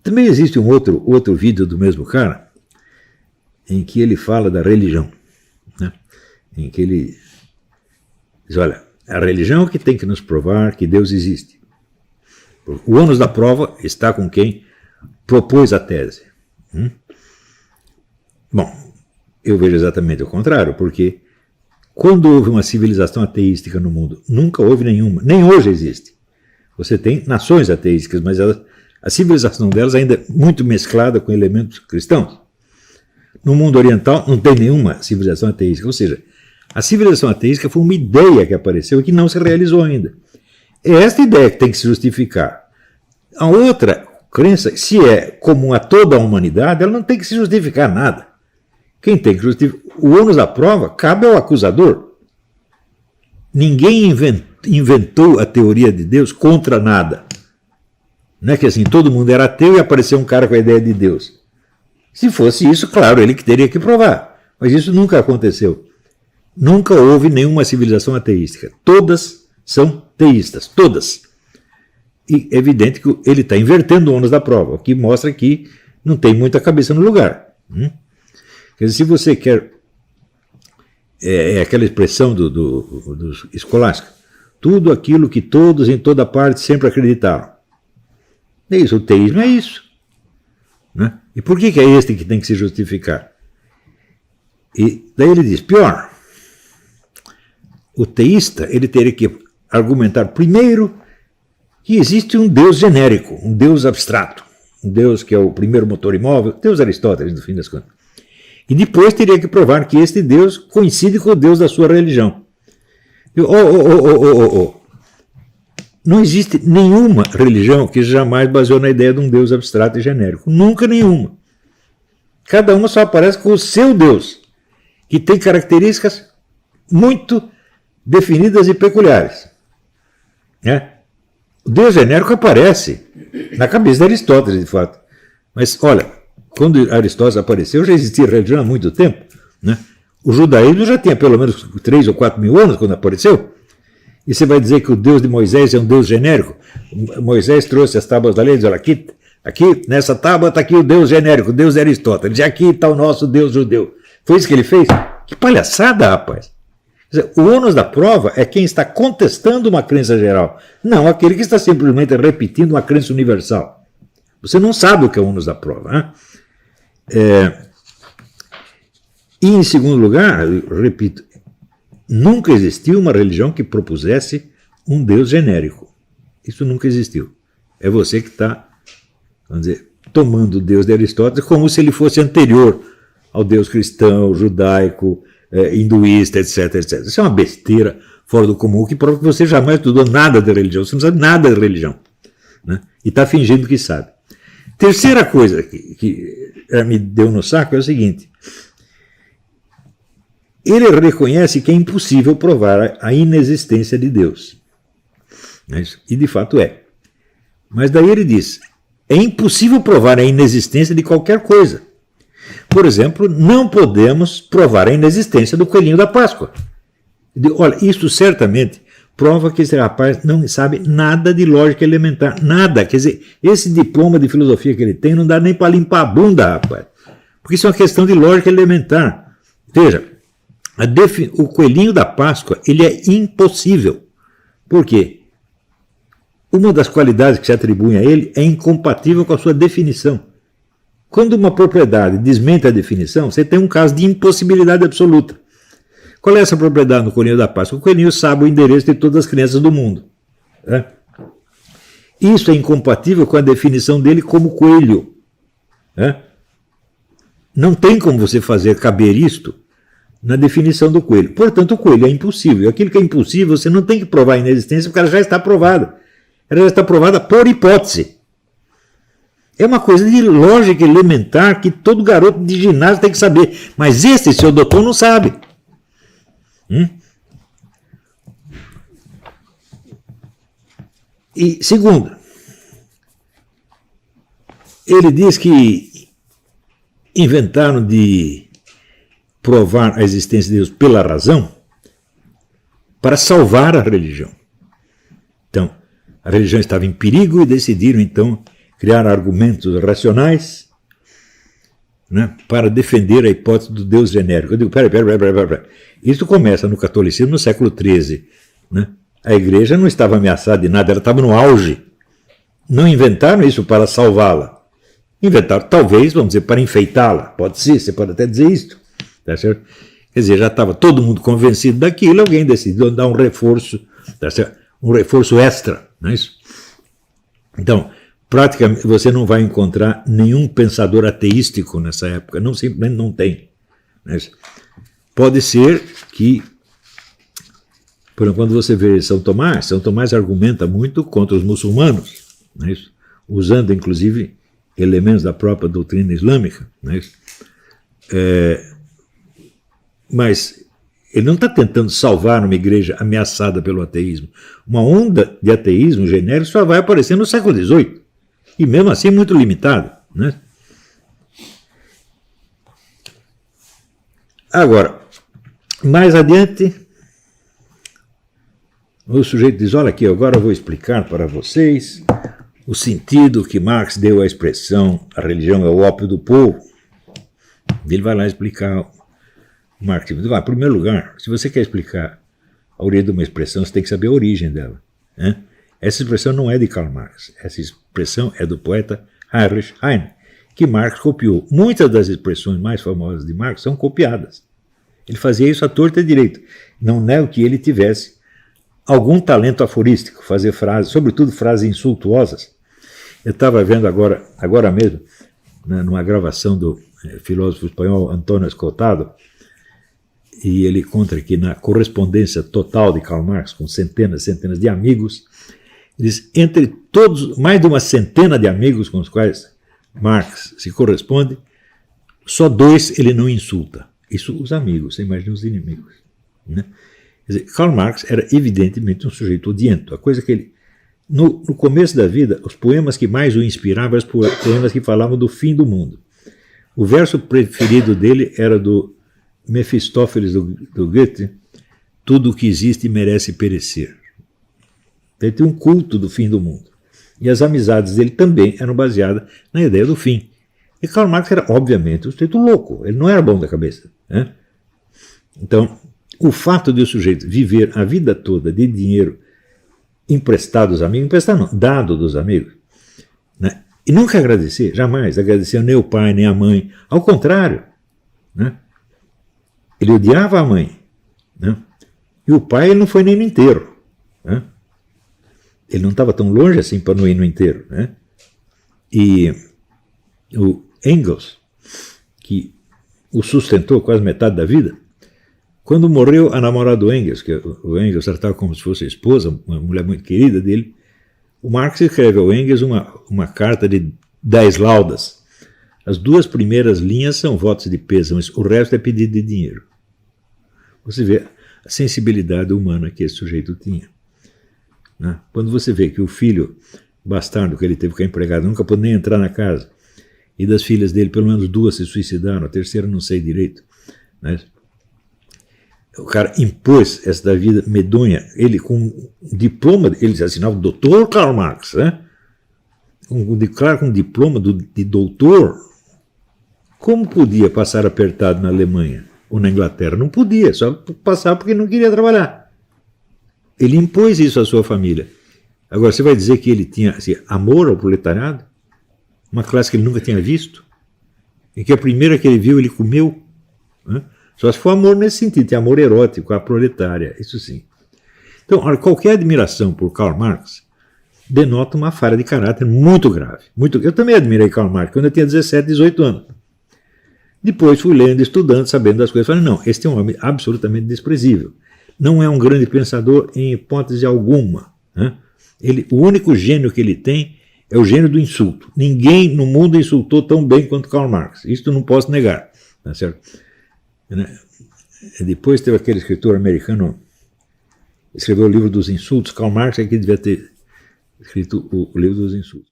Também existe um outro vídeo do mesmo cara, em que ele fala da religião, né? Em que ele diz, olha, a religião é que tem que nos provar que Deus existe. O ônus da prova está com quem propôs a tese. Bom, eu vejo exatamente o contrário, porque quando houve uma civilização ateística no mundo, nunca houve nenhuma, nem hoje existe. Você tem nações ateísticas, mas a civilização delas ainda é muito mesclada com elementos cristãos. No mundo oriental não tem nenhuma civilização ateística, ou seja, a civilização ateística foi uma ideia que apareceu e que não se realizou ainda. É esta ideia que tem que se justificar. A outra crença, se é comum a toda a humanidade, ela não tem que se justificar nada. Quem tem que justificar? O ônus da prova cabe ao acusador. Ninguém inventou a teoria de Deus contra nada. Não é que assim, todo mundo era ateu e apareceu um cara com a ideia de Deus. Se fosse isso, claro, ele que teria que provar. Mas isso nunca aconteceu. Nunca houve nenhuma civilização ateística. Todas são teístas, todas. E é evidente que ele está invertendo o ônus da prova, o que mostra que não tem muita cabeça no lugar. Quer dizer, se você quer... É aquela expressão do escolástico. Tudo aquilo que todos em toda parte sempre acreditaram. É isso, o teísmo é isso. Né? E por que é este que tem que se justificar? E daí ele diz, pior, o teísta ele teria que argumentar primeiro que existe um Deus genérico, um Deus abstrato, um Deus que é o primeiro motor imóvel, Deus Aristóteles, no fim das contas. E depois teria que provar que este Deus coincide com o Deus da sua religião. Não existe nenhuma religião que jamais baseou na ideia de um Deus abstrato e genérico. Nunca nenhuma. Cada uma só aparece com o seu Deus, que tem características muito definidas e peculiares. O Deus genérico aparece na cabeça de Aristóteles, de fato. Mas, olha, quando Aristóteles apareceu, já existia religião há muito tempo. Né? O judaísmo já tinha pelo menos 3 ou 4 mil anos quando apareceu. E você vai dizer que o Deus de Moisés é um Deus genérico? Moisés trouxe as tábuas da lei e diz, olha, aqui nessa tábua está aqui o Deus genérico, o Deus de Aristóteles. E aqui está o nosso Deus judeu. Foi isso que ele fez? Que palhaçada, rapaz! Quer dizer, o ônus da prova é quem está contestando uma crença geral, não aquele que está simplesmente repetindo uma crença universal. Você não sabe o que é o ônus da prova. Né? E, em segundo lugar, eu repito, nunca existiu uma religião que propusesse um Deus genérico. Isso nunca existiu. É você que está, vamos dizer, tomando o Deus de Aristóteles como se ele fosse anterior ao Deus cristão, judaico, hinduísta, etc, etc. Isso é uma besteira fora do comum, que prova que você jamais estudou nada de religião, você não sabe nada de religião. Né? E está fingindo que sabe. Terceira coisa que me deu no saco é o seguinte. Ele reconhece que é impossível provar a inexistência de Deus. E de fato é. Mas daí ele diz, é impossível provar a inexistência de qualquer coisa. Por exemplo, não podemos provar a inexistência do coelhinho da Páscoa. Olha, isso certamente prova que esse rapaz não sabe nada de lógica elementar, nada. Quer dizer, esse diploma de filosofia que ele tem não dá nem para limpar a bunda, rapaz. Porque isso é uma questão de lógica elementar. Veja, o coelhinho da Páscoa, ele é impossível. Por quê? Uma das qualidades que se atribuem a ele é incompatível com a sua definição. Quando uma propriedade desmente a definição, você tem um caso de impossibilidade absoluta. Qual é essa propriedade no coelhinho da Páscoa? O coelhinho sabe o endereço de todas as crianças do mundo. Isso é incompatível com a definição dele como coelho. Não tem como você fazer caber isto na definição do coelho. Portanto, o coelho é impossível. Aquilo que é impossível, você não tem que provar a inexistência, porque ela já está provada. Ela já está provada por hipótese. É uma coisa de lógica elementar que todo garoto de ginásio tem que saber. Mas esse seu doutor não sabe. E segundo, ele diz que inventaram de provar a existência de Deus pela razão para salvar a religião. Então, a religião estava em perigo e decidiram, então, criar argumentos racionais, né, para defender a hipótese do Deus genérico. Eu digo, peraí. Isso começa no catolicismo no século XIII. Né? A igreja não estava ameaçada de nada, ela estava no auge. Não inventaram isso para salvá-la. Inventaram, talvez, vamos dizer, para enfeitá-la. Pode ser, você pode até dizer isso. Tá certo? Quer dizer, já estava todo mundo convencido daquilo, alguém decidiu dar um reforço, tá certo? Um reforço extra. Não é isso? Então, praticamente você não vai encontrar nenhum pensador ateístico nessa época, não, simplesmente não tem. Não é isso? Pode ser que, por quando você vê São Tomás argumenta muito contra os muçulmanos, não é isso? Usando inclusive elementos da própria doutrina islâmica, não é isso? Mas ele não está tentando salvar uma igreja ameaçada pelo ateísmo. Uma onda de ateísmo genérico só vai aparecer no século XVIII, e mesmo assim muito limitado, né? Agora, mais adiante, o sujeito diz, olha aqui, agora eu vou explicar para vocês o sentido que Marx deu à expressão a religião é o ópio do povo. Ele vai lá explicar o marxismo. Em primeiro lugar, se você quer explicar a origem de uma expressão, você tem que saber a origem dela. Né? Essa expressão não é de Karl Marx, essa expressão é do poeta Heinrich Heine, que Marx copiou. Muitas das expressões mais famosas de Marx são copiadas. Ele fazia isso à torta e à direita. Não nego que ele tivesse algum talento aforístico, fazer frases, sobretudo frases insultuosas. Eu estava vendo agora mesmo, né, numa gravação do filósofo espanhol Antonio Escotado, e ele conta que na correspondência total de Karl Marx, com centenas e centenas de amigos, ele diz, entre todos, mais de uma centena de amigos com os quais Marx se corresponde, só 2 ele não insulta. Isso os amigos, você imagina os inimigos. Né? Quer dizer, Karl Marx era evidentemente um sujeito odiento. A coisa que ele, no começo da vida, os poemas que mais o inspiravam eram os poemas que falavam do fim do mundo. O verso preferido dele era do Mefistófeles do Goethe, tudo o que existe merece perecer. Ele tem um culto do fim do mundo. E as amizades dele também eram baseadas na ideia do fim. E Karl Marx era, obviamente, um sujeito louco. Ele não era bom da cabeça. Né? Então, o fato de o sujeito viver a vida toda de dinheiro emprestado dos amigos, emprestado não, dado dos amigos, né? E nunca agradecer, jamais agradecer nem o pai, nem a mãe. Ao contrário, né? Ele odiava a mãe. Né? E o pai ele não foi nem no enterro. Né? Ele não estava tão longe assim para não ir no enterro. Né? E o Engels, que o sustentou quase metade da vida, quando morreu a namorada do Engels, que o Engels tratava como se fosse a esposa, uma mulher muito querida dele, o Marx escreve ao Engels uma carta de 10 laudas. As 2 primeiras linhas são votos de pêsamo, mas o resto é pedido de dinheiro. Você vê a sensibilidade humana que esse sujeito tinha. Né? Quando você vê que o filho bastardo que ele teve com a empregada nunca pôde nem entrar na casa, e das filhas dele, pelo menos 2 se suicidaram, a terceira não sei direito. Né? O cara impôs essa vida medonha, ele com um diploma, ele assinava o doutor Karl Marx, né? Com diploma de doutor. Como podia passar apertado na Alemanha ou na Inglaterra? Não podia, só passar porque não queria trabalhar. Ele impôs isso à sua família. Agora, você vai dizer que ele tinha assim, amor ao proletariado? Uma classe que ele nunca tinha visto? E que a primeira que ele viu, ele comeu? Né? Só se for amor nesse sentido, tem amor erótico à proletária, isso sim. Então, olha, qualquer admiração por Karl Marx denota uma falha de caráter muito grave. Eu também admirei Karl Marx quando eu tinha 17, 18 anos. Depois fui lendo, estudando, sabendo das coisas. Falei, não, este é um homem absolutamente desprezível. Não é um grande pensador em hipótese alguma. Né? O único gênio que ele tem é o gênio do insulto. Ninguém no mundo insultou tão bem quanto Karl Marx. Isso não posso negar. Tá certo? Depois teve aquele escritor americano, escreveu o livro dos insultos. Karl Marx é que devia ter escrito o livro dos insultos.